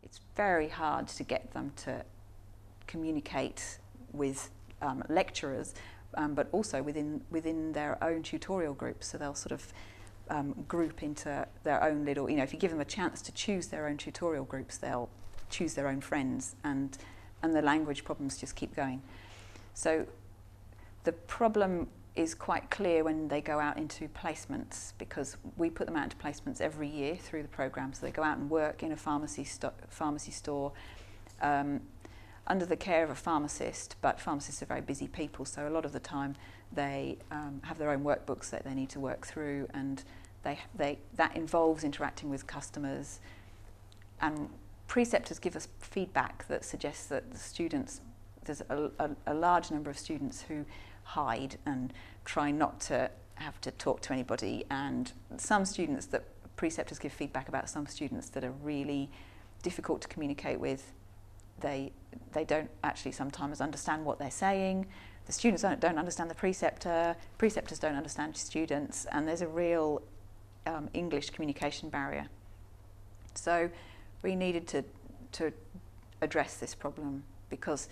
it's very hard to get them to communicate with lecturers, but also within their own tutorial groups. So they'll sort of group into their own little, if you give them a chance to choose their own tutorial groups, they'll choose their own friends, and the language problems just keep going. So the problem is quite clear when they go out into placements, because we put them out into placements every year through the programme. So they go out and work in a pharmacy store under the care of a pharmacist, but pharmacists are very busy people, so a lot of the time they have their own workbooks that they need to work through, and that involves interacting with customers. And preceptors give us feedback that suggests that the students, there's a large number of students who hide and try not to have to talk to anybody, and some students that preceptors give feedback about, some students that are really difficult to communicate with. They don't actually sometimes understand what they're saying. The students don't understand the preceptor, preceptors don't understand students, and there's a real English communication barrier. So we needed to address this problem, because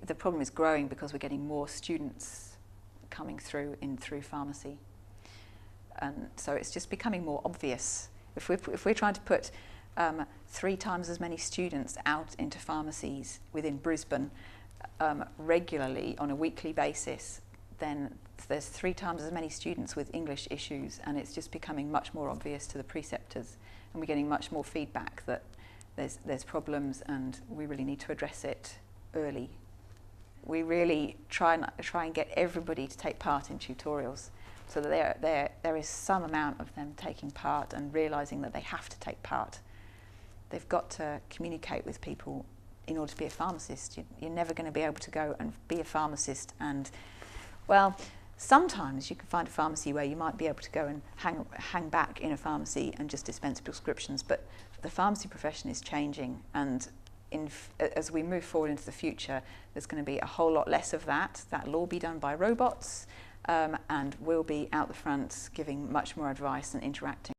the problem is growing because we're getting more students coming through pharmacy, and so it's just becoming more obvious. If we're trying to put 3 times as many students out into pharmacies within Brisbane regularly on a weekly basis, then there's 3 times as many students with English issues, and it's just becoming much more obvious to the preceptors, and we're getting much more feedback that there's problems and we really need to address it early. We really try and get everybody to take part in tutorials, so that there is some amount of them taking part and realising that they have to take part. They've got to communicate with people in order to be a pharmacist. You're never going to be able to go and be a pharmacist and, well, sometimes you can find a pharmacy where you might be able to go and hang back in a pharmacy and just dispense prescriptions, but the pharmacy profession is changing, and as we move forward into the future, there's going to be a whole lot less of that. That'll all be done by robots, and we'll be out the front giving much more advice and interacting.